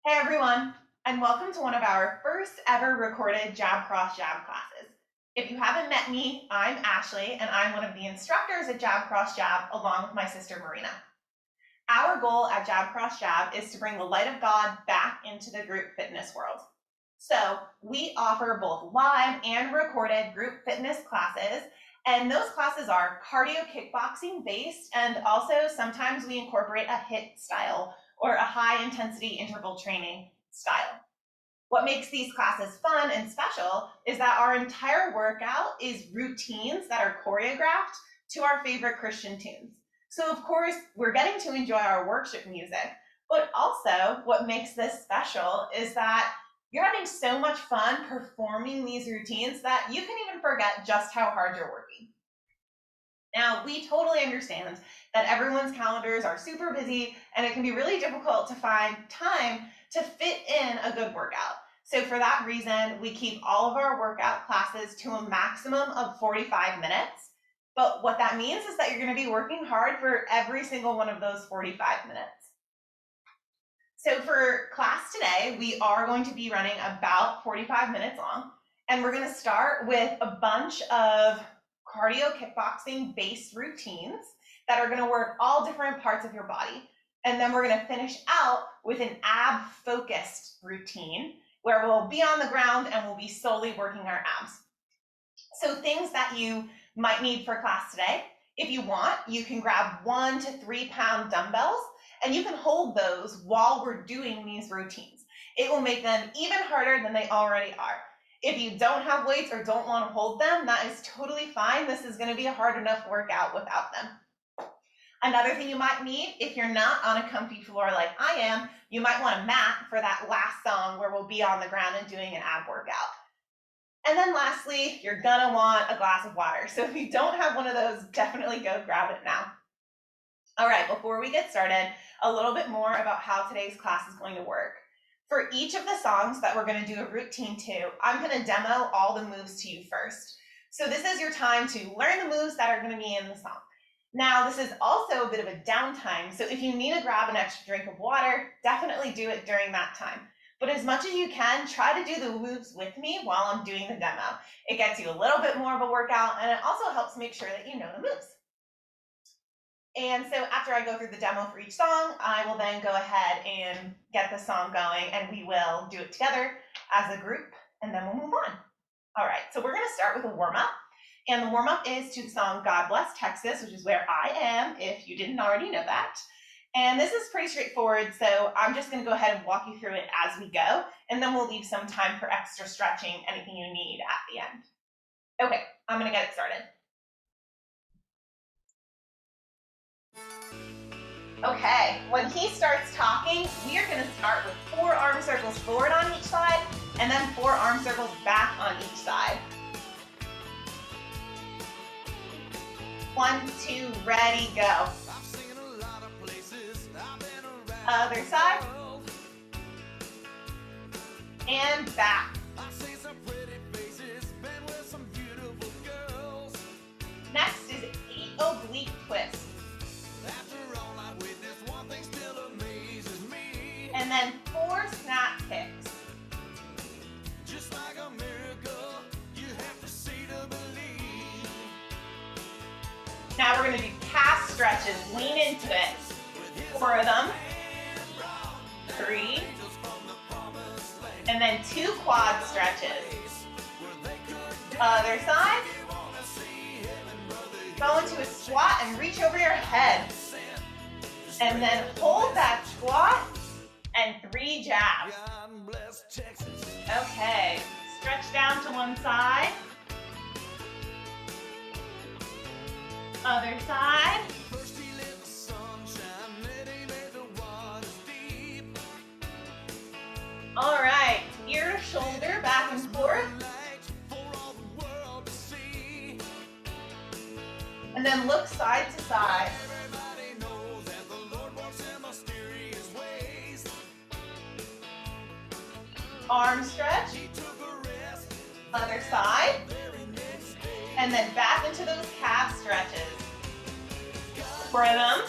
Hey everyone, and welcome to one of our first ever recorded Jab Cross Jab classes. If you haven't met me, I'm Ashley, and I'm one of the instructors at Jab Cross Jab along with my sister Marina. Our goal at Jab Cross Jab is to bring the light of God back into the group fitness world. So we offer both live and recorded group fitness classes, and those classes are cardio kickboxing based, and also sometimes we incorporate a HIIT style or a high intensity interval training style. What makes these classes fun and special is that our entire workout is routines that are choreographed to our favorite Christian tunes. So of course, we're getting to enjoy our worship music, but also what makes this special is that you're having so much fun performing these routines that you can even forget just how hard you're working. Now, we totally understand that everyone's calendars are super busy and it can be really difficult to find time to fit in a good workout. So for that reason, we keep all of our workout classes to a maximum of 45 minutes. But what that means is that you're going to be working hard for every single one of those 45 minutes. So for class today, we are going to be running about 45 minutes long, and we're going to start with a bunch of cardio kickboxing based routines that are going to work all different parts of your body. And then we're going to finish out with an ab focused routine where we'll be on the ground and we'll be solely working our abs. So things that you might need for class today, if you want, you can grab 1 to 3 pound dumbbells and you can hold those while we're doing these routines. It will make them even harder than they already are. If you don't have weights or don't want to hold them, that is totally fine. This is going to be a hard enough workout without them. Another thing you might need, if you're not on a comfy floor like I am, you might want a mat for that last song where we'll be on the ground and doing an ab workout. And then lastly, you're gonna want a glass of water. So if you don't have one of those, definitely go grab it now. All right, before we get started, a little bit more about how today's class is going to work. For each of the songs that we're going to do a routine to, I'm going to demo all the moves to you first. So this is your time to learn the moves that are going to be in the song. Now, this is also a bit of a downtime, so if you need to grab an extra drink of water, definitely do it during that time. But as much as you can, try to do the moves with me while I'm doing the demo. It gets you a little bit more of a workout, and it also helps make sure that you know the moves. And so after I go through the demo for each song, I will then go ahead and get the song going, and we will do it together as a group, and then we'll move on. All right, so we're going to start with a warm-up, and the warm-up is to the song God Bless Texas, which is where I am, if you didn't already know that. And this is pretty straightforward, so I'm just going to go ahead and walk you through it as we go, and then we'll leave some time for extra stretching, anything you need at the end. Okay, I'm going to get it started. Okay, when he starts talking, we are going to start with 4 arm circles forward on each side, and then 4 arm circles back on each side. 1, 2, ready, go. Other side. And back. Next is 8 oblique twists. And then 4 snap kicks. Just like a miracle, you have to see to believe. Now we're going to do calf stretches. Lean into it. 4 of them. 3. And then 2 quad stretches. Other side. Go into a squat and reach over your head. And then hold that squat. And 3 jabs. Okay, stretch down to one side. Other side. All right, ear to shoulder, back and forth. And then look side to side. Arm stretch, other side, and then back into those calf stretches. Rhythm,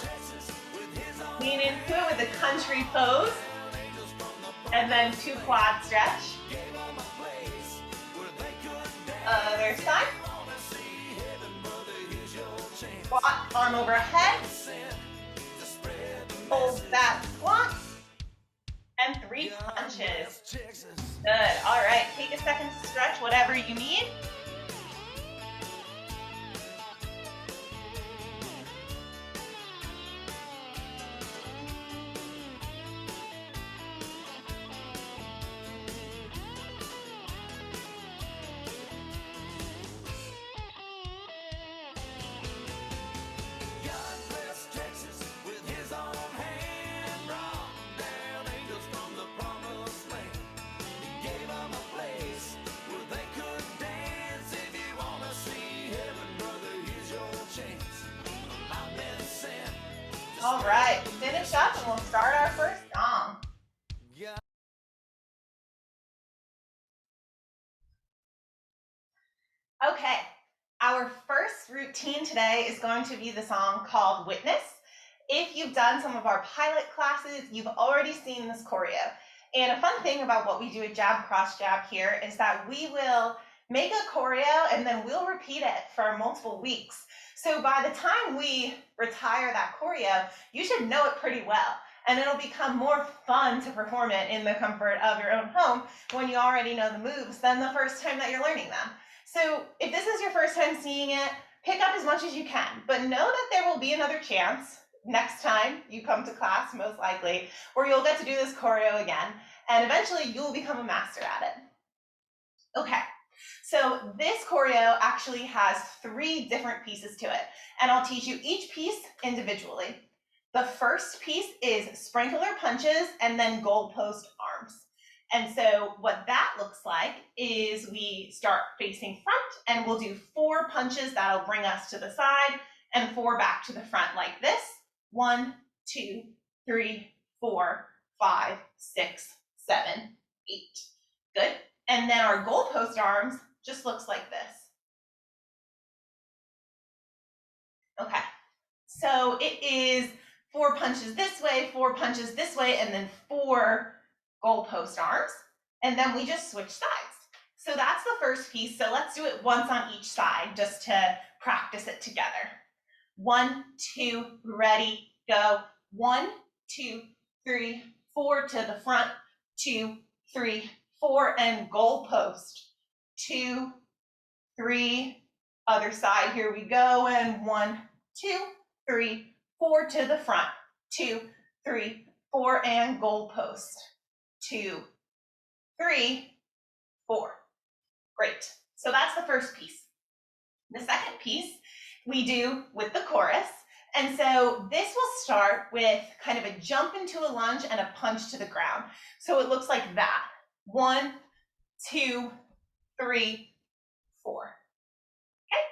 lean into it with a country pose. And then 2 quad stretch. Other side. Squat, arm overhead. Hold that squat. And 3 punches. Good. All right. Take a second to stretch whatever you need. All right, finish up and we'll start our first song. Okay, our first routine today is going to be the song called Witness. If you've done some of our pilot classes, you've already seen this choreo. And a fun thing about what we do at Jab Cross Jab here is that we will make a choreo and then we'll repeat it for multiple weeks. So by the time we retire that choreo, you should know it pretty well. And it'll become more fun to perform it in the comfort of your own home when you already know the moves than the first time that you're learning them. So if this is your first time seeing it, pick up as much as you can, but know that there will be another chance next time you come to class, most likely, where you'll get to do this choreo again, and eventually you'll become a master at it. Okay. So this choreo actually has 3 different pieces to it, and I'll teach you each piece individually. The first piece is sprinkler punches and then goalpost arms. And so what that looks like is we start facing front and we'll do 4 punches that'll bring us to the side and 4 back to the front like this. 1, 2, 3, 4, 5, 6, 7, 8. Good. And then our goalpost arms just looks like this. Okay, so it is 4 punches this way, 4 punches this way, and then 4 goalpost arms, and then we just switch sides. So that's the first piece. So let's do it once on each side just to practice it together. 1, 2, ready, go. 1, 2, 3, 4 to the front, 2, 3, 4, and goalpost. 2, 3, other side, here we go, and 1, 2, 3, 4 to the front, 2, 3, 4, and goalpost. 2, 3, 4. Great. So that's the first piece. The second piece we do with the chorus. And so this will start with kind of a jump into a lunge and a punch to the ground. So it looks like that. 1, 2, 3, 4. Okay.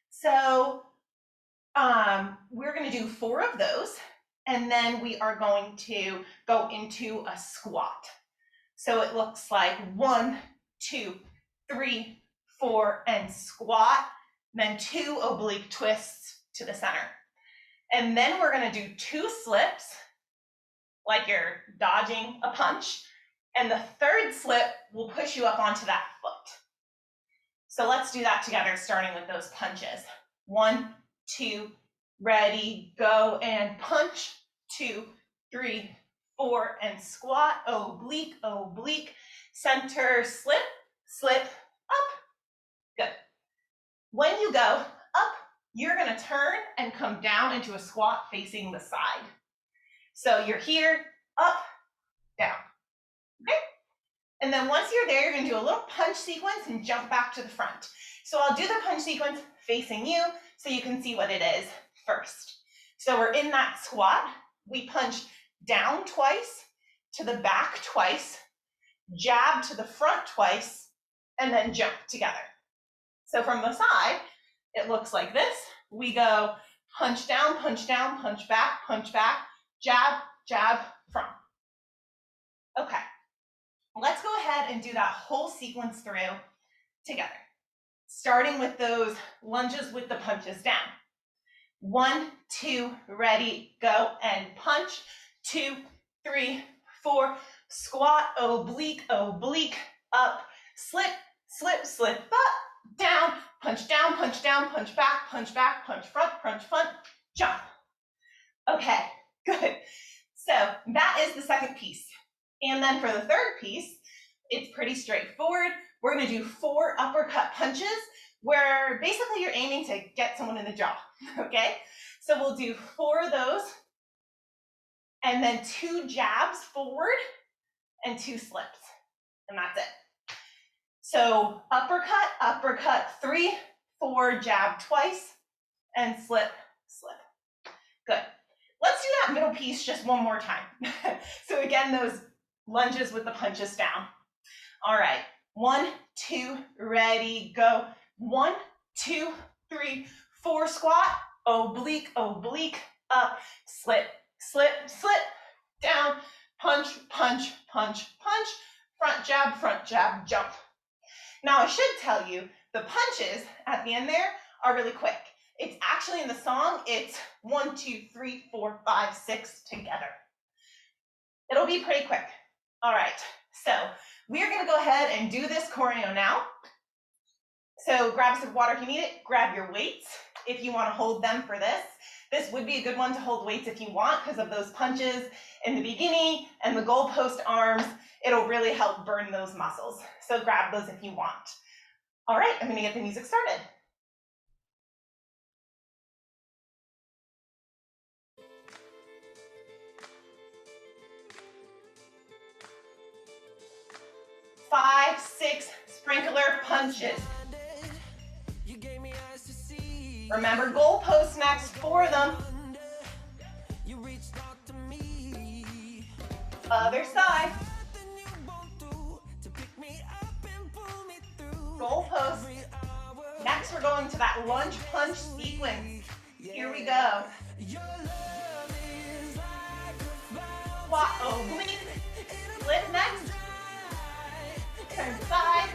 So we're going to do 4 of those. And then we are going to go into a squat. So it looks like 1, 2, 3, 4, and squat, then 2 oblique twists to the center. And then we're going to do 2 slips, like you're dodging a punch, and the third slip will push you up onto that foot. So let's do that together, starting with those punches. 1, 2, ready, go, and punch. 2, 3, 4, and squat, oblique, oblique, center, slip, slip, up. Good. When you go up, you're going to turn and come down into a squat facing the side. So you're here, up, down. Okay? And then once you're there, you're going to do a little punch sequence and jump back to the front. So I'll do the punch sequence facing you so you can see what it is first. So we're in that squat. We punch down twice, to the back twice, jab to the front twice, and then jump together. So from the side, it looks like this. We go punch down, punch back, jab, jab, front. Okay, let's go ahead and do that whole sequence through together, starting with those lunges with the punches down. 1, 2, ready, go, and punch. 2, 3, 4, squat, oblique, oblique, up, slip, slip, slip, up, down, punch down, punch down, punch back, punch back, punch front, jump. Okay, good. So that is the second piece. And then for the third piece, it's pretty straightforward. We're gonna do 4 uppercut punches where basically you're aiming to get someone in the jaw, okay? So we'll do 4 of those, and then 2 jabs forward and 2 slips, and that's it. So uppercut, uppercut, 3, 4, jab twice, and slip, slip. Good. Let's do that middle piece just one more time. So again, those lunges with the punches down. All right, 1, 2, ready, go. 1, 2, 3, 4, squat, oblique, oblique, up, slip, slip, slip, down, punch, punch, punch, punch, front jab, jump. Now I should tell you, the punches at the end there are really quick. It's actually in the song, it's 1, 2, 3, 4, 5, 6 together. It'll be pretty quick. All right, so we're gonna go ahead and do this choreo now. So grab a sip of water if you need it, grab your weights if you wanna hold them for this. This would be a good one to hold weights if you want because of those punches in the beginning and the goalpost arms. It'll really help burn those muscles. So grab those if you want. All right, I'm gonna get the music started. Five, 6 sprinkler punches. Remember goalposts next, 4 of them. Other side. Goalpost. Next we're going to that lunge punch sequence. Here we go. Squat, oblique. Flip next. Turn side.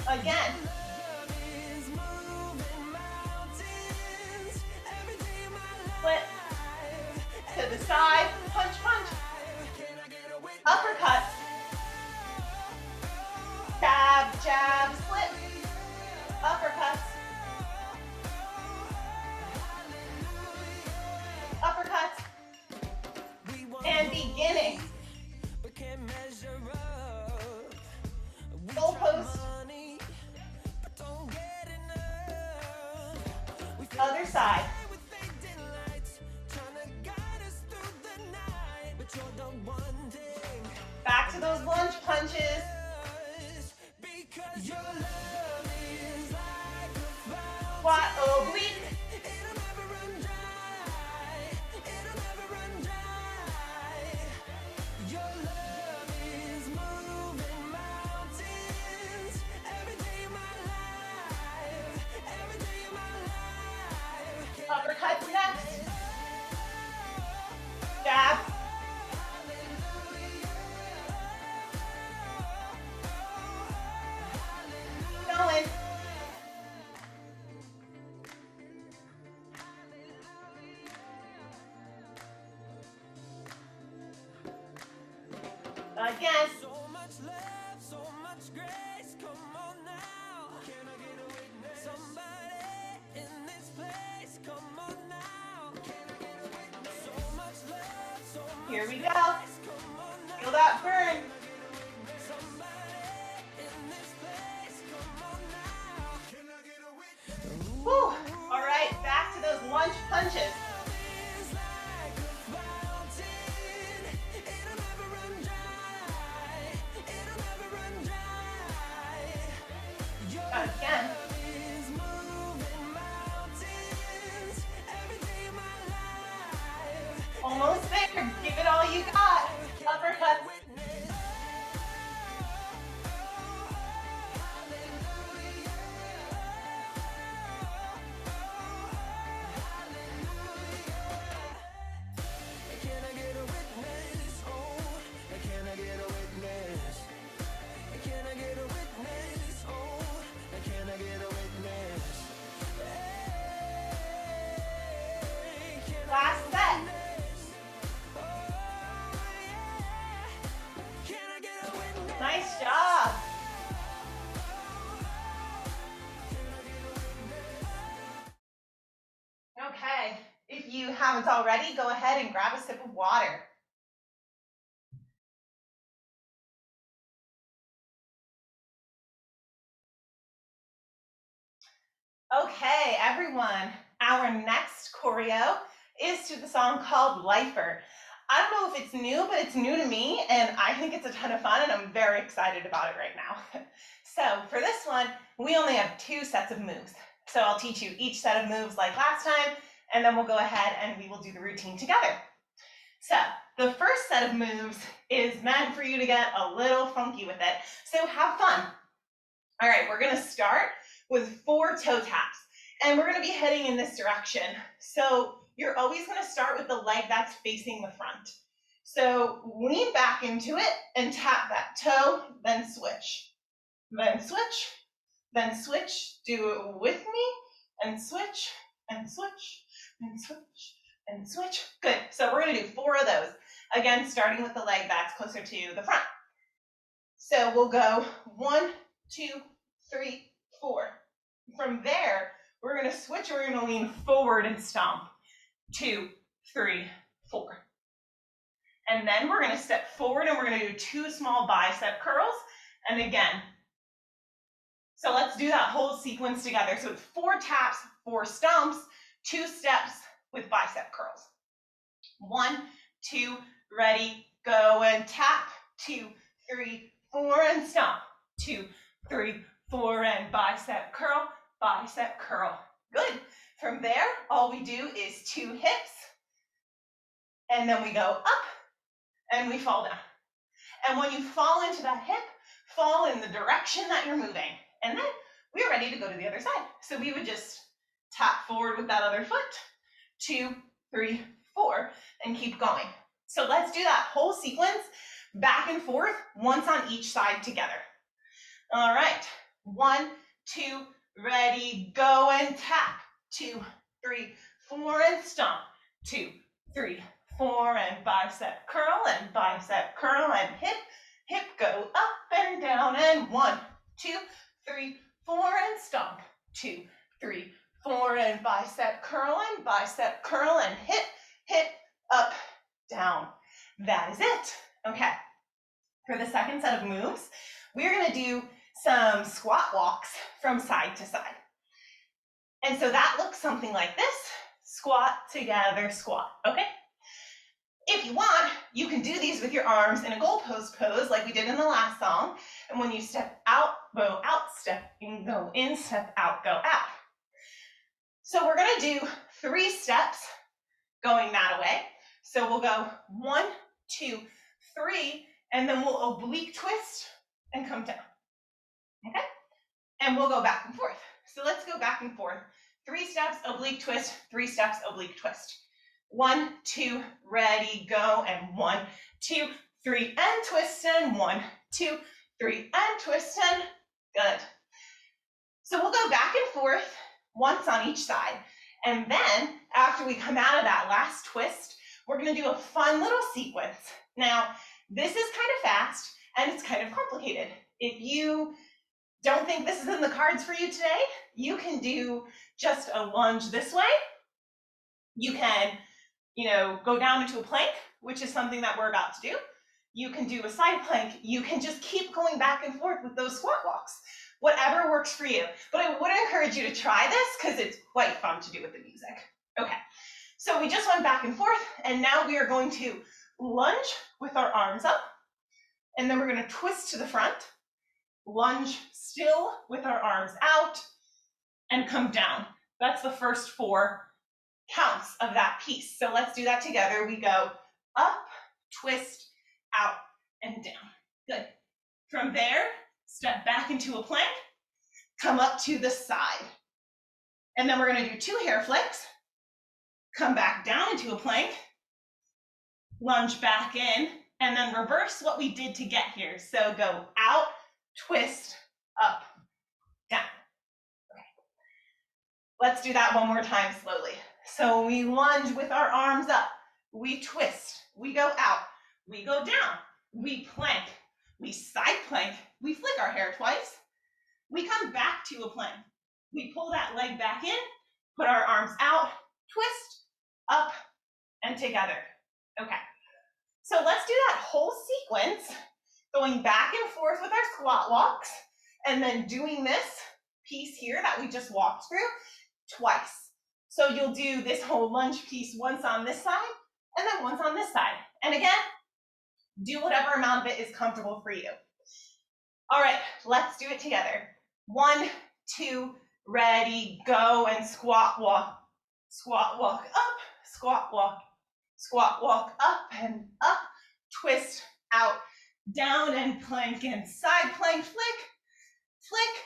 Again. Flip. To the side. Punch, punch. Uppercut. Jab, jab, slip. Uppercuts. Uppercuts. And beginning. Goalpost. Other side. Back to those lunge punches. Squat, oblique. Uppercuts next. Jab. Going. Again. So much love, so much grace. Come on now. Can I get a witness? Somebody in this place. Come on now. Can I get a witness? So much love, so much Here we go. Feel that burn. Whew. All right, back to those lunge punches. Again. Almost there. Give it all you got. Uppercut. Nice job. Okay, if you haven't already, go ahead and grab a sip of water. Okay, everyone, our next choreo is to the song called Lifer. I don't know if it's new, but it's new to me, and I think it's a ton of fun, and I'm very excited about it right now. So for this one, we only have 2 sets of moves. So I'll teach you each set of moves like last time, and then we'll go ahead and we will do the routine together. So the first set of moves is meant for you to get a little funky with it, so have fun. All right, we're gonna start with 4 toe taps, and we're gonna be heading in this direction. So you're always gonna start with the leg that's facing the front. So lean back into it and tap that toe, then switch, then switch, then switch. Do it with me, and switch, and switch, and switch, and switch. Good, so we're gonna do 4 of those. Again, starting with the leg that's closer to the front. So we'll go 1, 2, 3, 4. From there, we're gonna switch, we're gonna lean forward and stomp. 2, 3, 4. And then we're gonna step forward and we're gonna do 2 small bicep curls. And again, so let's do that whole sequence together. So it's 4 taps, 4 stomps, 2 steps with bicep curls. 1, 2, ready, go, and tap. 2, 3, 4, and stomp. 2, 3, 4, and bicep curl, bicep curl. Good. From there, all we do is 2 hips, and then we go up, and we fall down. And when you fall into that hip, fall in the direction that you're moving. And then we're ready to go to the other side. So we would just tap forward with that other foot, 2, 3, 4, and keep going. So let's do that whole sequence back and forth, once on each side together. All right, 1, 2, ready, go, and tap. 2, 3, 4, and stomp. 2, 3, 4, and bicep curl, and hip, hip, go up and down, and 1, 2, 3, 4, and stomp. 2, 3, 4, and bicep curl, and hip, hip, up, down. That is it. Okay. For the second set of moves, we're going to do some squat walks from side to side. And so that looks something like this. Squat, together, squat, okay? If you want, you can do these with your arms in a goalpost pose like we did in the last song. And when you step out, go out, step in, go in, step out, go out. So we're going to do 3 steps going that way. So we'll go 1, 2, 3, and then we'll oblique twist and come down, okay? And we'll go back and forth. So let's go back and forth. 3 steps, oblique twist, 3 steps, oblique twist. 1, 2, ready, go, and 1, 2, 3, and twist, and 1, 2, 3, and twist, and good. So we'll go back and forth once on each side. And then after we come out of that last twist, we're going to do a fun little sequence. Now, this is kind of fast and it's kind of complicated. If you don't think this is in the cards for you today, you can do just a lunge this way. You can, go down into a plank, which is something that we're about to do. You can do a side plank. You can just keep going back and forth with those squat walks, whatever works for you. But I would encourage you to try this because it's quite fun to do with the music. Okay, so we just went back and forth, and now we are going to lunge with our arms up, and then we're going to twist to the front, lunge still with our arms out, and come down. That's the first 4 counts of that piece. So let's do that together. We go up, twist, out, and down. Good. From there, step back into a plank, come up to the side. And then we're going to do 2 hair flicks, come back down into a plank, lunge back in, and then reverse what we did to get here. So go out, twist, up, down. Okay. Let's do that one more time slowly. So we lunge with our arms up, we twist, we go out, we go down, we plank, We side plank. We flick our hair twice. We come back to a plank. We pull that leg back in, put our arms out, twist, up, and together. Okay. So let's do that whole sequence, going back and forth with our squat walks, and then doing this piece here that we just walked through twice. So you'll do this whole lunge piece once on this side, and then once on this side. And again, do whatever amount of it is comfortable for you. All right, let's do it together. 1, 2, ready, go, and squat walk up, squat walk up and up, twist out, down and plank and side plank, flick, flick,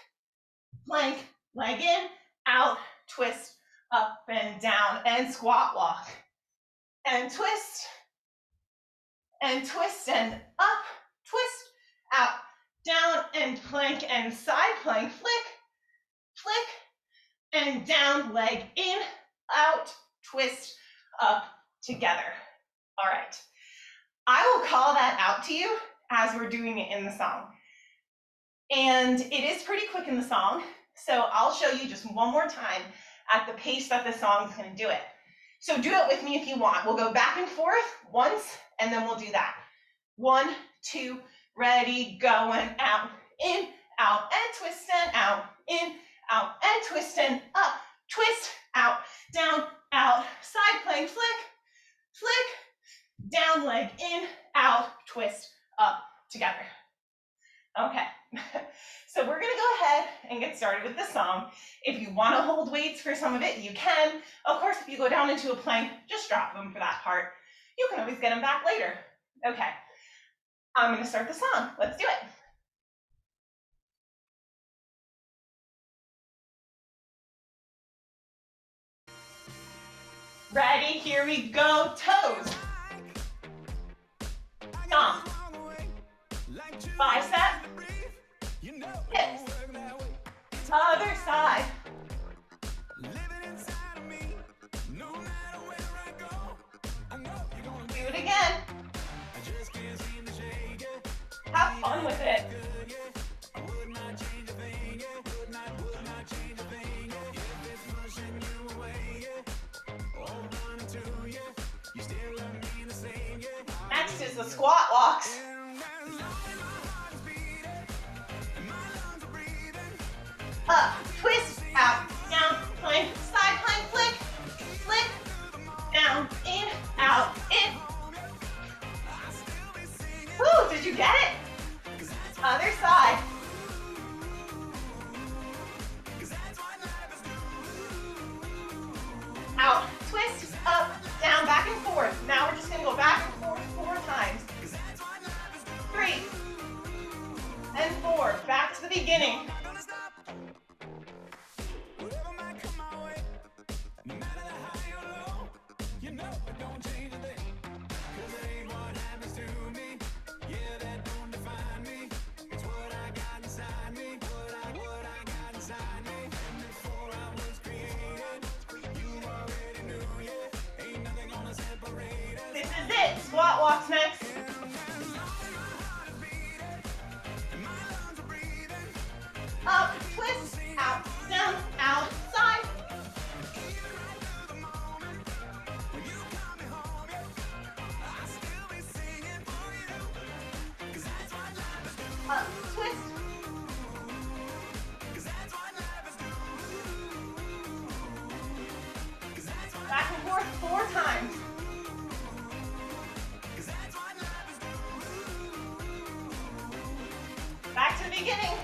plank, leg in, out, twist, up and down, and squat walk, and twist, and up, twist, out, down, and plank and side plank, flick, flick, and down, leg in, out, twist, up, together. All right. I will call that out to you as we're doing it in the song. And it is pretty quick in the song, so I'll show you just one more time at the pace that the song's going to do it. So do it with me if you want. We'll go back and forth once, and then we'll do that. 1, 2, ready, go, and out, in, out, and twist, and out, in, out, and twist, and up, twist, out, down, out, side plank, flick, flick, down, leg in, out, twist, up, together. Okay, so we're gonna go ahead and get started with the song. If you wanna hold weights for some of it, you can. Of course, if you go down into a plank, just drop them for that part. You can always get them back later. Okay, I'm gonna start the song. Let's do it. Ready, here we go, toes. Stomp. Bicep. Hips. Other side. Do it again. Have fun with it. Next is the squat walks. Up, twist, out, down, plank, side plank, flick, flick, down, in, out, in. Woo, did you get it? Other side. Out, twist, up, down, back and forth. Now we're just gonna go back and forth 4 times. 3 and 4, back to the beginning. This is it, squat walks next. Up, twist, out, down, out, side. Up, twist. Back and forth 4 times. Back to the beginning.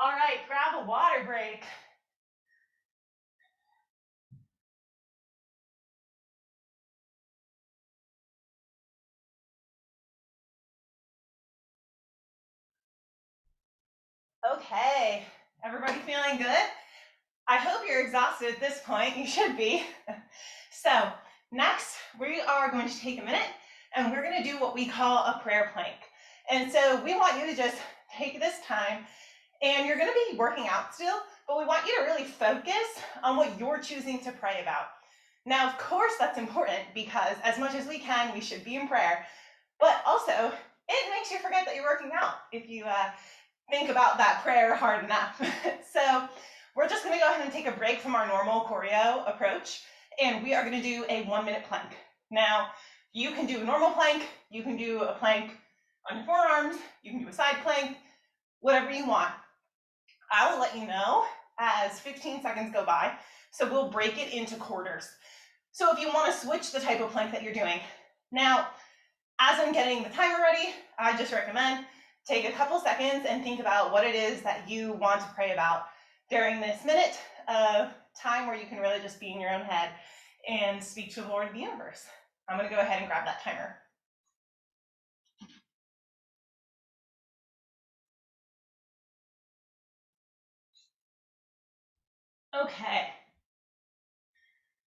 All right, grab a water break. Okay, everybody feeling good? I hope you're exhausted at this point. You should be. So next, we are going to take a minute and we're going to do what we call a prayer plank. And so we want you to just take this time, and you're going to be working out still, but we want you to really focus on what you're choosing to pray about. Now, of course, that's important because as much as we can, we should be in prayer, but also it makes you forget that you're working out if you think about that prayer hard enough. So we're just going to go ahead and take a break from our normal choreo approach, and we are going to do a 1-minute plank. Now, you can do a normal plank, you can do a plank on your forearms, you can do a side plank, whatever you want. I will let you know as 15 seconds go by, so we'll break it into quarters. So if you want to switch the type of plank that you're doing. Now, as I'm getting the timer ready, I just recommend take a couple seconds and think about what it is that you want to pray about during this minute of time where you can really just be in your own head and speak to the Lord of the universe. I'm going to go ahead and grab that timer. Okay.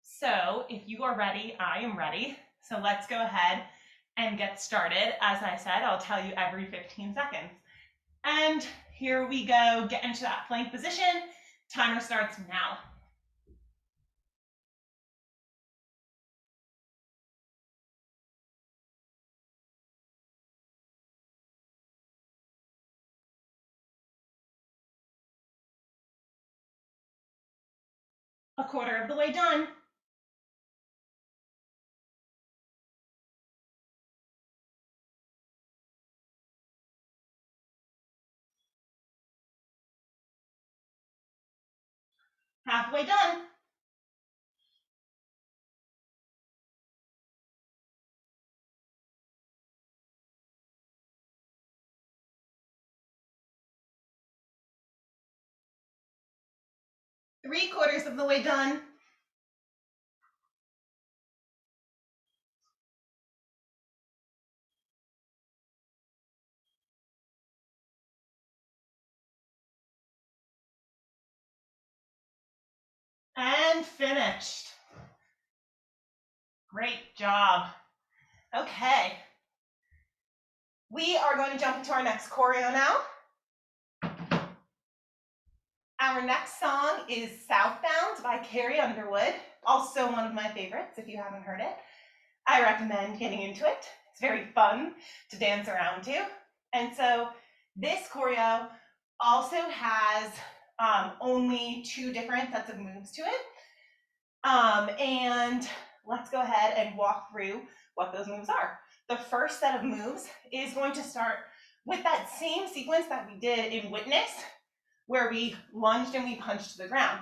So if you are ready, I am ready. So let's go ahead and get started. As I said, I'll tell you every 15 seconds. And here we go. Get into that plank position. Timer starts now. A quarter of the way done. Halfway done. Three-quarters of the way done. And finished. Great job. Okay. We are going to jump into our next choreo now. Our next song is Southbound by Carrie Underwood, also one of my favorites if you haven't heard it. I recommend getting into it. It's very fun to dance around to. And so this choreo also has only 2 different sets of moves to it. And let's go ahead and walk through what those moves are. The first set of moves is going to start with that same sequence that we did in Witness, where we lunged and we punched to the ground.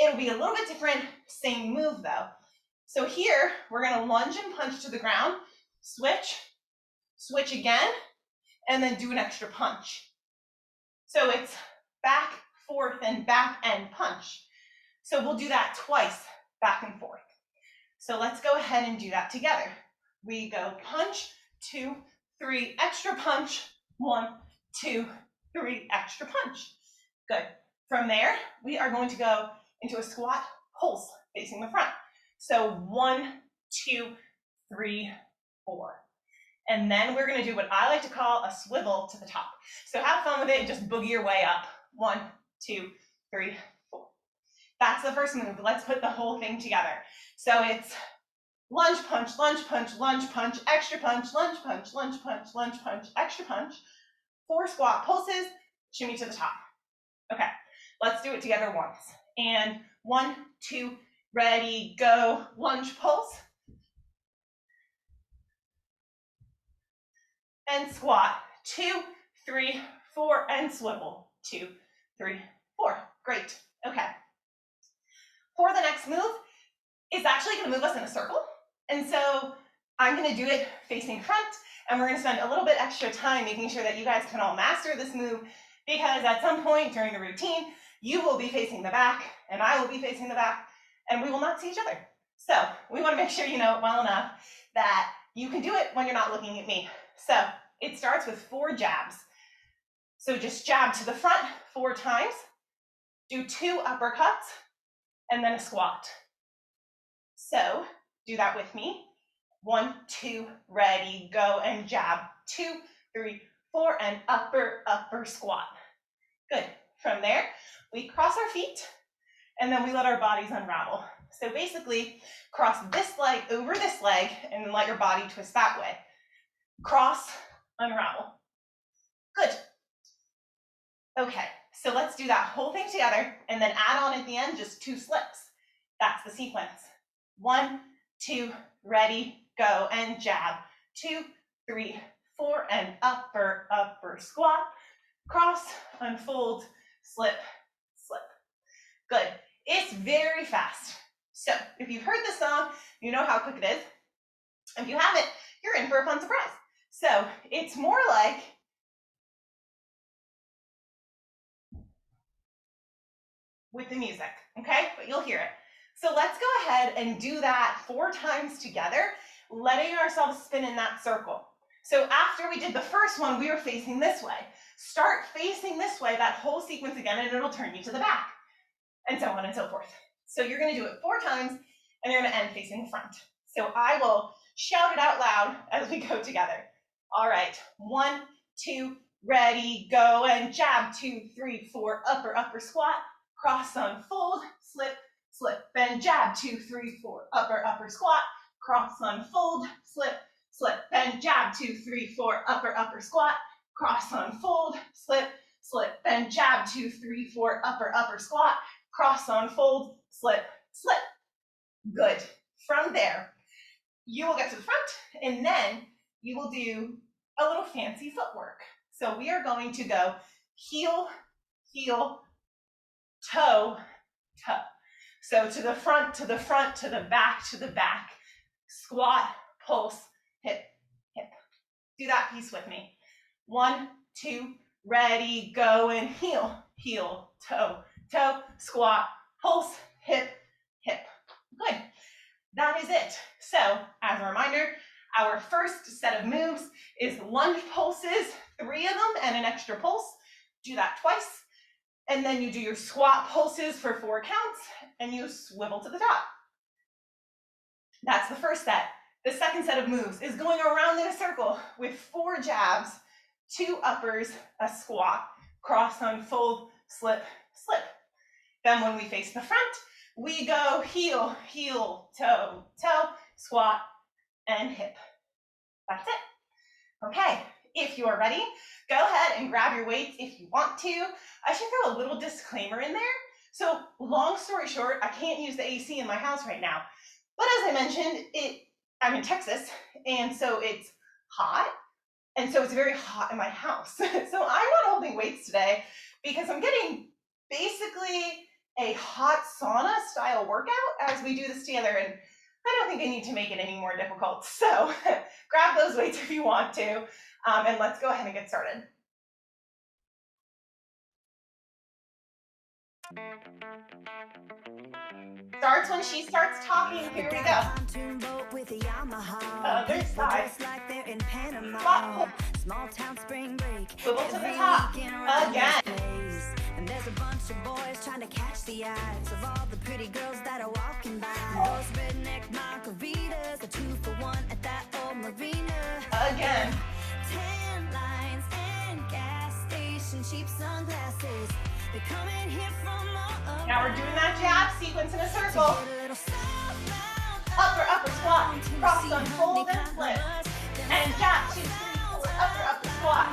It'll be a little bit different, same move though. So here, we're gonna lunge and punch to the ground, switch, switch again, and then do an extra punch. So it's back, forth, and back and punch. So we'll do that twice, back and forth. So let's go ahead and do that together. We go punch, 2, 3, extra punch, 1, 2, 3, extra punch. Good. From there, we are going to go into a squat pulse facing the front. So 1, 2, 3, 4. And then we're going to do what I like to call a swivel to the top. So have fun with it and just boogie your way up. 1, 2, 3, 4. That's the first move. Let's put the whole thing together. So it's lunge punch, lunge punch, lunge punch, extra punch, lunge punch, lunge punch, lunge punch, extra punch. 4 squat pulses, shimmy to the top. Okay, let's do it together once. And 1, 2, ready, go, lunge pulse. And squat, 2, 3, 4, and swivel, 2, 3, 4. Great, okay. For the next move, it's actually gonna move us in a circle. And so I'm gonna do it facing front, And we're going to spend a little bit extra time making sure that you guys can all master this move, because at some point during the routine, you will be facing the back and I will be facing the back, and we will not see each other. So we want to make sure you know it well enough that you can do it when you're not looking at me. So it starts with 4 jabs. So just jab to the front 4 times, do 2 uppercuts, and then a squat. So do that with me. 1, 2, ready, go, and jab. 2, 3, 4, and upper, upper squat. Good. From there, we cross our feet, and then we let our bodies unravel. So basically, cross this leg over this leg, and then let your body twist that way. Cross, unravel. Good. Okay, so let's do that whole thing together, and then add on at the end just 2 slips. That's the sequence. 1, 2, ready, go, and jab. 2, 3, 4, and upper, upper squat. Cross, unfold, slip, slip. Good. It's very fast. So if you've heard this song, you know how quick it is. If you haven't, you're in for a fun surprise. So it's more like with the music, okay? But you'll hear it. So let's go ahead and do that 4 times together, letting ourselves spin in that circle. So after we did the first one, we were facing this way. Start facing this way, that whole sequence again, and it'll turn you to the back, and so on and so forth. So you're going to do it 4 times, and you're going to end facing the front. So I will shout it out loud as we go together. All right, 1, 2, ready, go, and jab. 2, 3, 4, upper, upper squat. Cross, unfold, slip, slip, and jab. 2, 3, 4, upper, upper squat. Cross, unfold, slip, slip, and jab. 2, 3, 4, upper, upper squat. Cross, unfold, slip, slip, and jab. 2, 3, 4, upper, upper squat. Cross, unfold, slip, slip. Good. From there, you will get to the front, and then you will do a little fancy footwork. So we are going to go heel, heel, toe, toe. So to the front, to the front, to the back, to the back. Squat, pulse, hip, hip. Do that piece with me. 1, 2, ready, go, and heel, heel, toe, toe, squat, pulse, hip, hip. Good. That is it. So as a reminder, our first set of moves is lunge pulses, 3 of them, and an extra pulse. Do that twice. And then you do your squat pulses for 4 counts, and you swivel to the top. That's the first set. The second set of moves is going around in a circle with 4 jabs, 2 uppers, a squat, cross, unfold, slip, slip. Then when we face the front, we go heel, heel, toe, toe, squat, and hip. That's it. Okay, if you are ready, go ahead and grab your weights if you want to. I should throw a little disclaimer in there. So long story short, I can't use the AC in my house right now. But as I mentioned, I'm in Texas, and so it's hot, and so it's very hot in my house. So I'm not holding weights today because I'm getting basically a hot sauna style workout as we do this together, and I don't think I need to make it any more difficult. So grab those weights if you want to, and let's go ahead and get started. Starts when she starts talking. Here we go. Other side. Squat. Swivel to the top. Again. And there's a bunch of boys trying to catch the eyes of all the pretty girls that are walking by. Those redneck margaritas, a 2 for 1 at that old marina. Again. Tan lines and gas station, cheap sunglasses. They're coming here from all. Now we're doing that jab sequence in a circle. Upper, upper squat. Cross, unfold, and flip. And jab, 2, 3, 4. Upper, upper squat.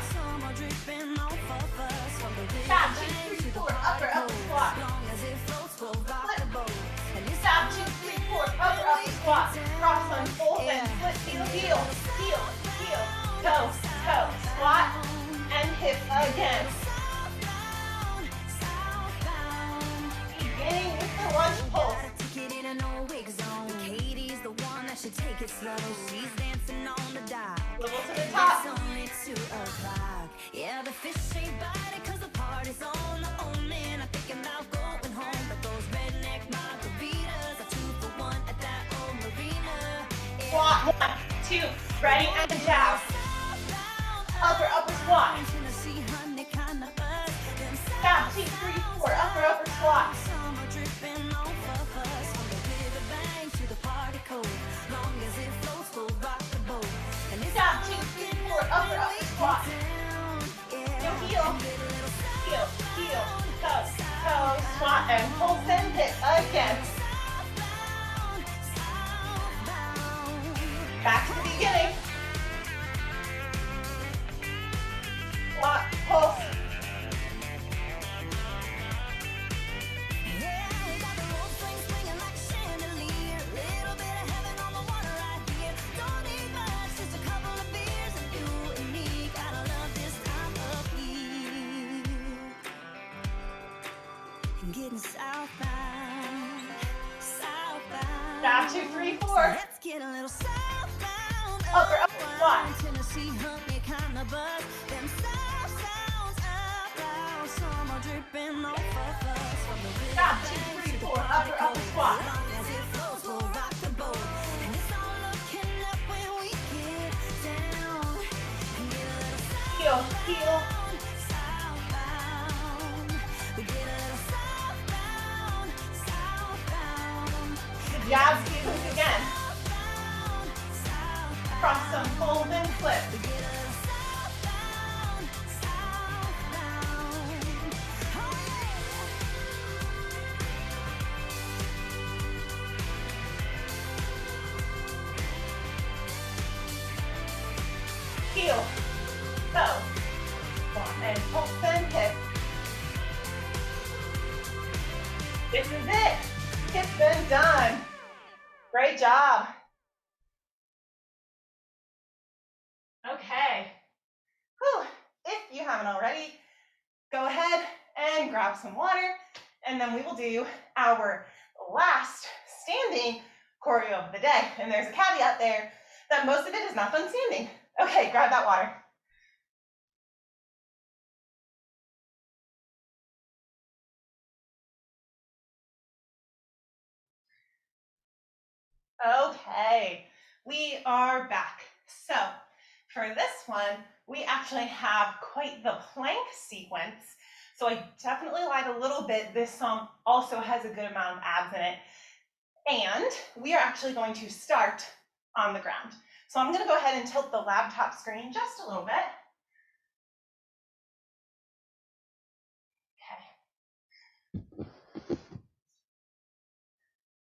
Jab, 2, 3, 4. Upper, upper squat. Flip. Jab, 2, 3, 4. Upper, upper squat. Cross, unfold, and flip. Heel, heel, heel, heel. Toe, toe. Squat and hip again. Beginning with the lunge pulse. Katie's the one that should take it slow. She's dancing on the dial. Swivel to the top. fish ain't biting 'cause the party's on. The old man, I'm thinking about going home, but those redneck margaritas are 2 for 1 at that old marina. Squat, 1, 2, ready, and jab. Upper squat. Jab, 2, 3, 4, upper squat. Jab, 2, 3, 4, upper squat. Now heel, toe, squat, and pull, send, hit again. Back to the beginning. Squat, pulse. Getting southbound. Jab, 2, 3, 4. Let's get a little southbound. Upper squat. Tennessee honey kind of buzz. Them south sounds out loud. Summer dripping off of us from the river. Jab, 2, 3, 4, upper squat. As it flows, we'll rock the boat. And it's all looking up when we get down. And get a little Heel. southbound. We get a little southbound. Jab sequence again. Cross some fold and flip. Heel, toe, and pull, and hip. This is it. It's been done. Great job. Okay. Whew. If you haven't already, go ahead and grab some water, and then we will do our last standing choreo of the day. And there's a caveat there that most of it is not done standing. Okay, grab that water. Okay, we are back. So for this one, we actually have quite the plank sequence. So I definitely lied a little bit. This song also has a good amount of abs in it. And we are actually going to start on the ground. So I'm gonna go ahead and tilt the laptop screen just a little bit. Okay.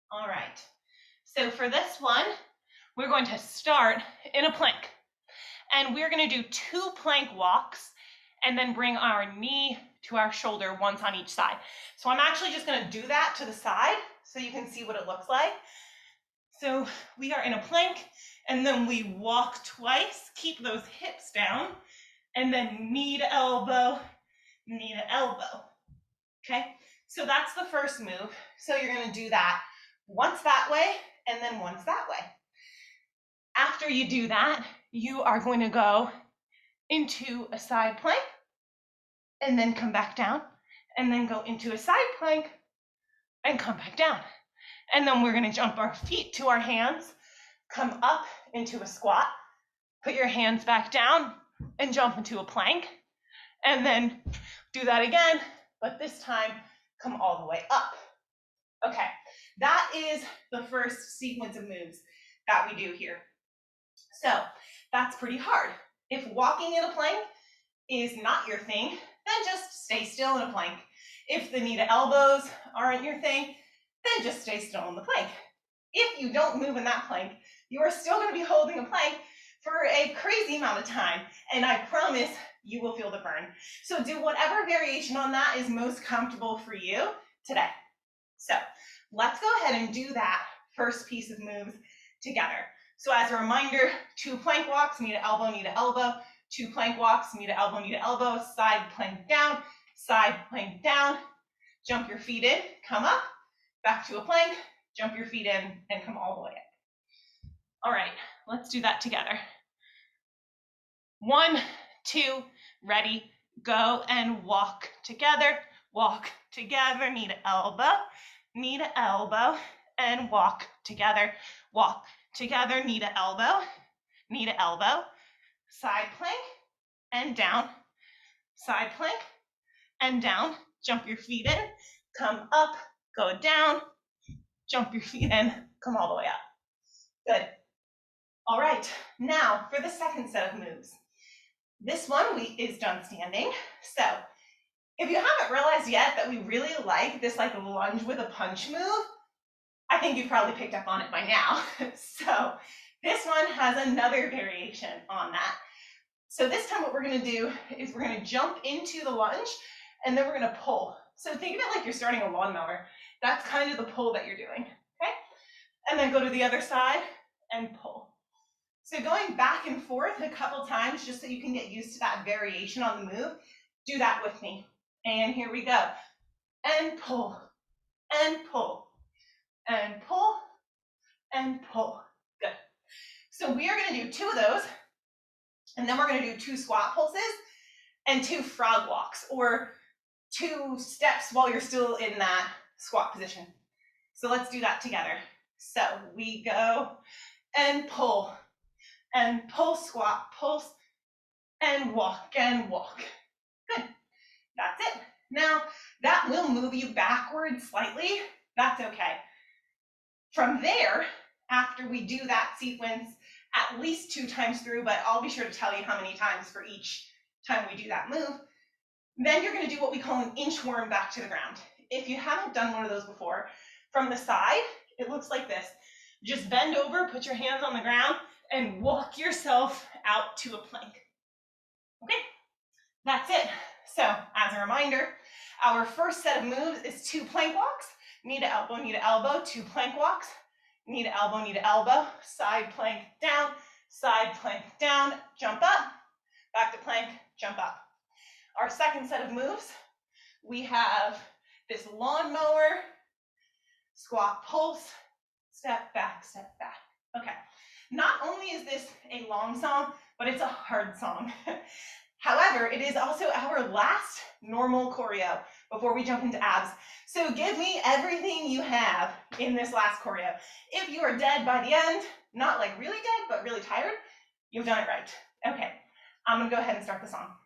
All right. So for this one, we're going to start in a plank. And we're going to do 2 plank walks and then bring our knee to our shoulder once on each side. So I'm actually just going to do that to the side so you can see what it looks like. So we are in a plank and then we walk twice, keep those hips down, and then knee to elbow, okay? So that's the first move. So you're going to do that once that way and then once that way. After you do that, you are going to go into a side plank and then come back down and then go into a side plank and come back down. And then we're going to jump our feet to our hands, come up into a squat, put your hands back down and jump into a plank, and then do that again, but this time come all the way up. Okay, that is the first sequence of moves that we do here. So that's pretty hard. If walking in a plank is not your thing, then just stay still in a plank. If the knee to elbows aren't your thing, then just stay still in the plank. If you don't move in that plank, you are still going to be holding a plank for a crazy amount of time, and I promise you will feel the burn. So do whatever variation on that is most comfortable for you today. So let's go ahead and do that first piece of moves together. So as a reminder, 2 plank walks, knee to elbow, 2 plank walks, knee to elbow, side plank down, jump your feet in, come up, back to a plank, jump your feet in, and come all the way up. All right, let's do that together. 1, 2, ready, Go and walk together, knee to elbow, and walk together, knee to elbow, side plank and down, side plank and down, jump your feet in, come up, go down, jump your feet in, come all the way up. Good. All right, now for the second set of moves. This one is done standing. So if you haven't realized yet that we really like this like lunge with a punch move, I think you've probably picked up on it by now. So this one has another variation on that. So this time what we're gonna do is we're gonna jump into the lunge and then we're gonna pull. So think of it like you're starting a lawnmower. That's kind of the pull that you're doing, okay? And then go to the other side and pull. So going back and forth a couple times just so you can get used to that variation on the move, do that with me. And here we go. And pull, and pull, and pull, and pull. Good. So we are gonna do 2 of those, and then we're gonna do 2 squat pulses and 2 frog walks, or 2 steps while you're still in that squat position. So let's do that together. So we go and pull, squat, pulse, and walk, Good, that's it. Now, that will move you backwards slightly, that's okay. From there, after we do that sequence at least 2 times through, but I'll be sure to tell you how many times for each time we do that move, then you're gonna do what we call an inchworm back to the ground. If you haven't done one of those before, from the side, it looks like this. Just bend over, put your hands on the ground, and walk yourself out to a plank. Okay, that's it. So as a reminder, our first set of moves is 2 plank walks, knee to elbow, 2 plank walks, knee to elbow, side plank down, jump up, back to plank, jump up. Our second set of moves, we have this lawnmower, squat pulse, step back. Okay, not only is this a long song, but it's a hard song. However, it is also our last normal choreo before we jump into abs. So give me everything you have in this last choreo. If you are dead by the end, not like really dead, but really tired, you've done it right. Okay, I'm gonna go ahead and start the song.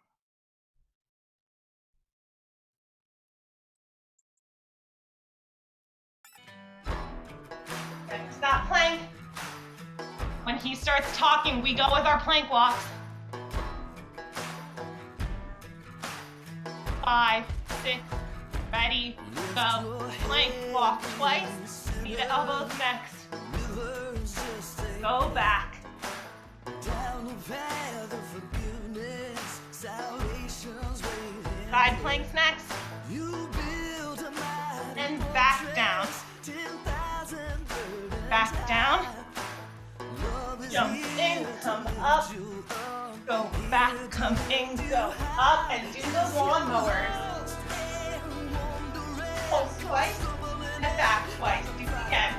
Stop plank. When he starts talking, we go with our plank walks. 5, 6, ready, go. Plank walk twice, knee to elbows next. Go back. Side planks next. And back down. Back down. Jump in, come up. Go back, come in, go up, and do the lawnmowers. Pulse twice, and back twice. Do it again.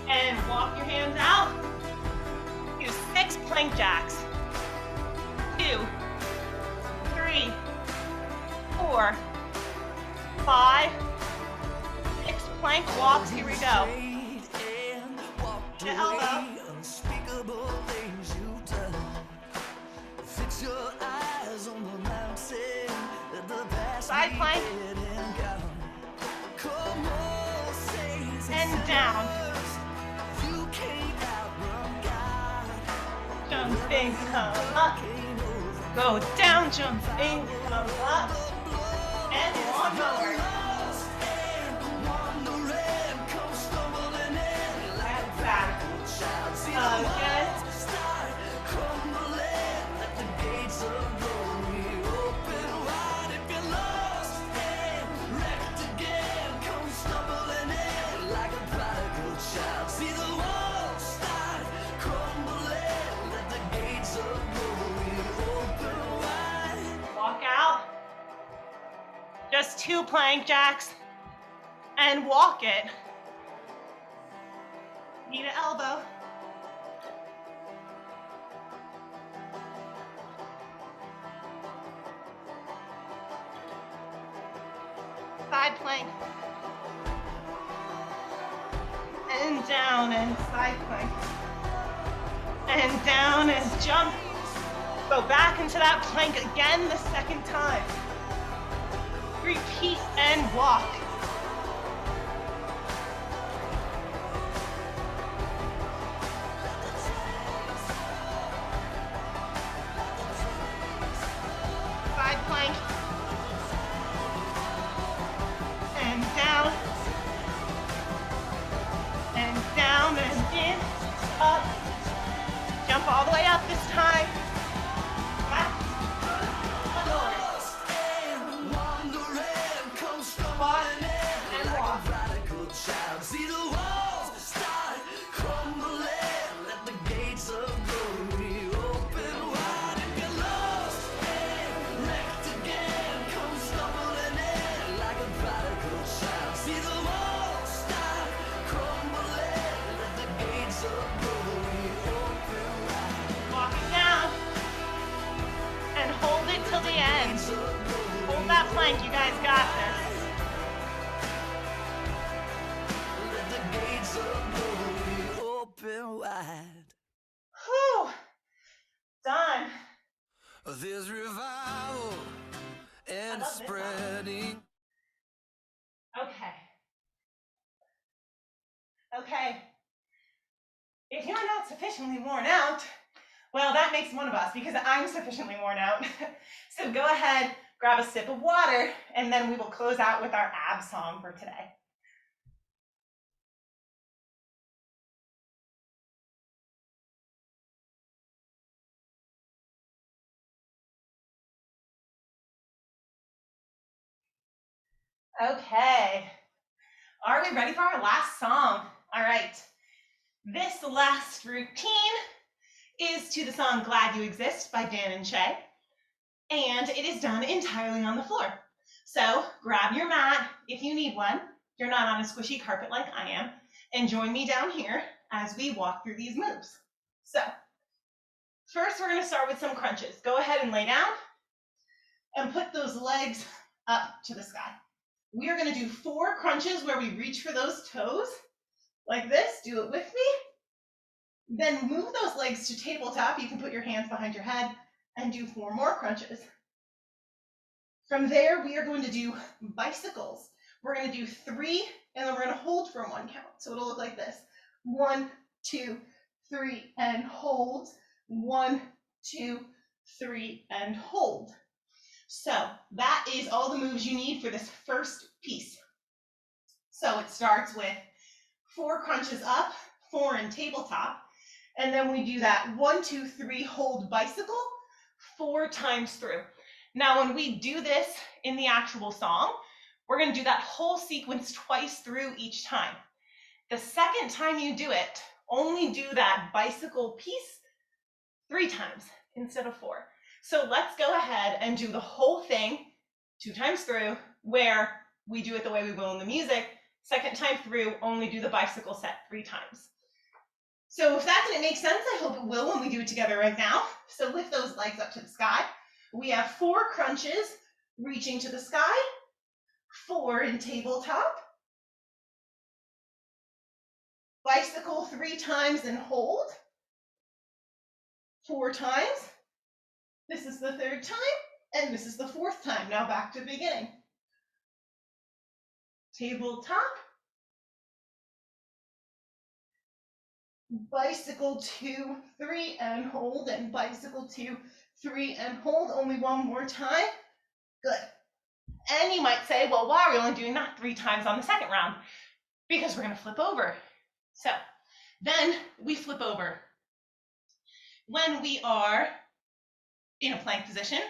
And walk your hands out. Do 6 plank jacks. 2, 3, 4, 5, 6 plank walks. Here we go. To elbow. Side plank. And down. Jumping, come up. Go down, jumping, come up. And lawnmower. And back. Again. Walk out. Just 2 plank jacks and walk it. knee to elbow. Side plank. And down and side plank. And down and jump. Go back into that plank again the second time. Repeat and walk. Side plank. And down. And down and in. Up. Jump all the way up this time. Back. Squat and walk. See the walls start crumbling. Let the gates of glory open wide. If you're lost and wrecked again, come stumbling in like a prodigal child. See the walls start crumbling. Let the gates of glory open wide. Walk it down. And hold it till the end. Hold that plank, you guys got this. Let the gates of glory open wide. Whew. Done. There's revival and love this one. spreading. Okay. Okay. If you're not sufficiently worn out, well, that makes one of us because I'm sufficiently worn out. So go ahead, grab a sip of water, and then we will close out with our ab song for today. Okay. Are we ready for our last song? All right. This last routine is to the song Glad You Exist by Dan and Shay, and it is done entirely on the floor. So grab your mat if you need one. You're not on a squishy carpet like I am, and join me down here as we walk through these moves. So first we're going to start with some crunches. Go ahead and lay down and put those legs up to the sky. We are going to do 4 crunches where we reach for those toes like this. Do it with me. Then move those legs to tabletop. You can put your hands behind your head and do 4 more crunches. From there, we are going to do bicycles. We're going to do 3, and then we're going to hold for 1 count. So it'll look like this. 1, 2, 3, and hold. 1, 2, 3, and hold. So that is all the moves you need for this first piece. So it starts with 4 crunches up, 4 in tabletop, and then we do that 1, 2, 3 hold bicycle 4 times through. Now when we do this in the actual song, we're going to do that whole sequence twice through each time. The second time you do it, only do that bicycle piece 3 times instead of 4. So let's go ahead and do the whole thing 2 times through, where we do it the way we will in the music. Second time through, only do the bicycle set 3 times. So if that didn't make sense, I hope it will when we do it together right now. So lift those legs up to the sky. We have 4 crunches reaching to the sky, 4 in tabletop, bicycle 3 times and hold, 4 times. This is the 3rd time, and this is the 4th time. Now back to the beginning. Tabletop, bicycle 2, 3, and hold, and bicycle 2, 3, and hold. Only 1 more time. Good. And you might say, well, why are we only doing that 3 times on the second round? Because we're going to flip over. So then we flip over. When we are in a plank position,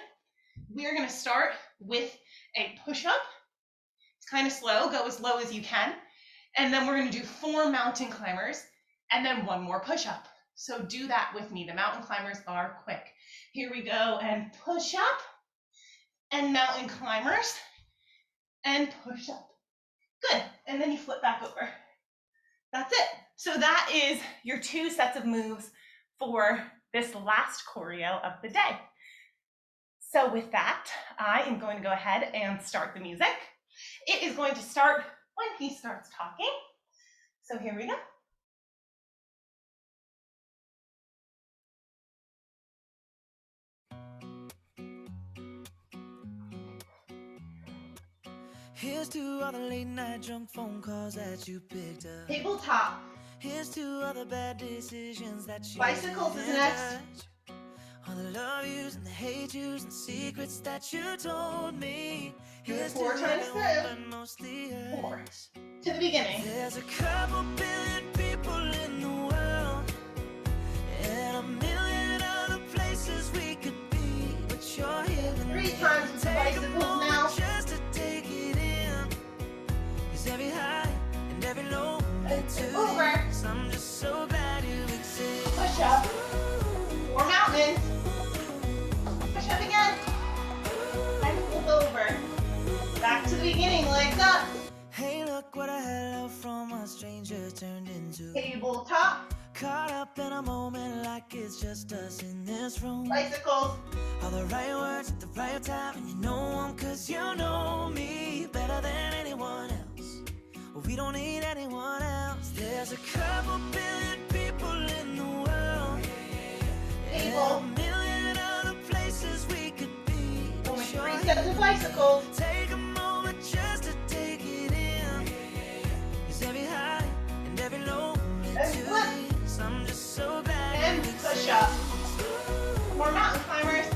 we are going to start with a push-up. It's kind of slow. Go as low as you can. And then we're going to do 4 mountain climbers and then 1 more push-up. So do that with me. The mountain climbers are quick. Here we go, and push up and mountain climbers and push up. Good. And then you flip back over. That's it. So that is your 2 sets of moves for this last choreo of the day. So with that, I am going to go ahead and start the music. It is going to start when he starts talking. So here we go. Here's to all the late night drunk phone calls that you picked up. Tabletop. Here's to all the bad decisions that you Bicycles is next. touch. All the love yous and the hate yous and secrets that you told me. Here's 4 to times everyone, through. but mostly 4. us. To the beginning. There's a couple billion people in the world, and a million other places we could be, but you're here with 3 me. times with the Take a bicycles moment now. just to take it in, 'cause every high and every low led to Over. this. I'm just so glad you exist. Push up. 4 mountains. Push up again. And flip over. Back to the beginning, legs up. Hey, look what a hello from a stranger turned into. Tabletop. Caught up in a moment like it's just us in this room. Bicycles. All the right words at the right time, and you know them 'cause you know me better than anyone else. Well, we don't need anyone else. There's a couple billion people in the world, and a million other places we could be. Only 3 sets of bicycles. Take a moment just to take it in, 'cause every high and every low led And to flip. this. I'm just so glad And you push up. exist. 4 mountain climbers.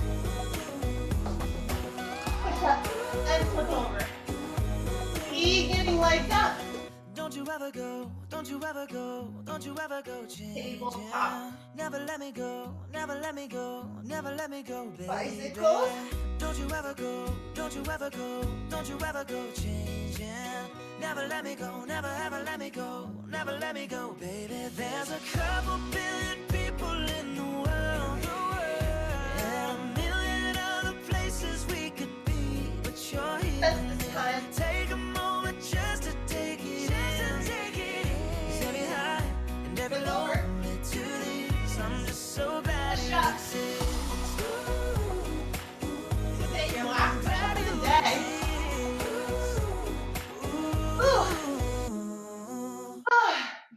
Push up and flip over. Beginning, legs up. Don't you ever go, don't you ever go, don't you ever go changing. Tabletop. Never let me go, never let me go, never let me go, baby. Bicycles. Don't you ever go, don't you ever go, don't you ever go changing. Never let me go, never ever let me go, never let me go, baby. There's a couple billion people in the world, and a million other places we could be, but you're here That's with this me. time. Take a moment just to take it in, 'cause every high and every Flip low over. led to this. I'm just so glad Push you up. exist. Today, your last push up of the day. Ooh.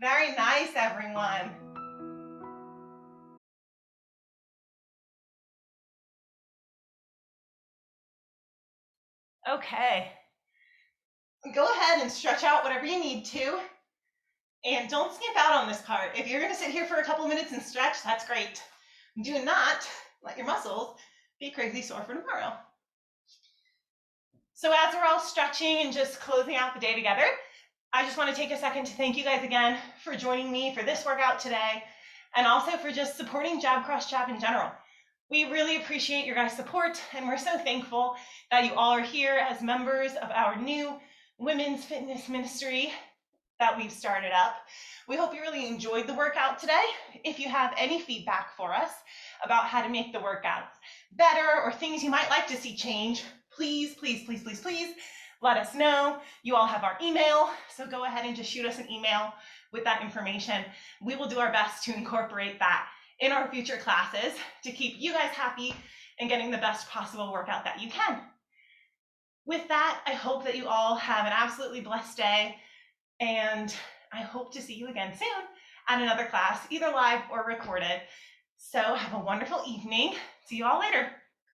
Very nice, everyone. Okay. Go ahead and stretch out whatever you need to. And don't skimp out on this part. If you're going to sit here for a couple minutes and stretch, that's great. Do not let your muscles be crazy sore for tomorrow. So as we're all stretching and just closing out the day together, I just want to take a second to thank you guys again for joining me for this workout today, and also for just supporting Jab Cross Jab in general. We really appreciate your guys' support, and we're so thankful that you all are here as members of our new women's fitness ministry that we've started up. We hope you really enjoyed the workout today. If you have any feedback for us about how to make the workouts better or things you might like to see change, please, please, please, please, please let us know. You all have our email, so go ahead and just shoot us an email with that information. We will do our best to incorporate that in our future classes to keep you guys happy and getting the best possible workout that you can. With that, I hope that you all have an absolutely blessed day, and I hope to see you again soon at another class, either live or recorded. So have a wonderful evening. See you all later.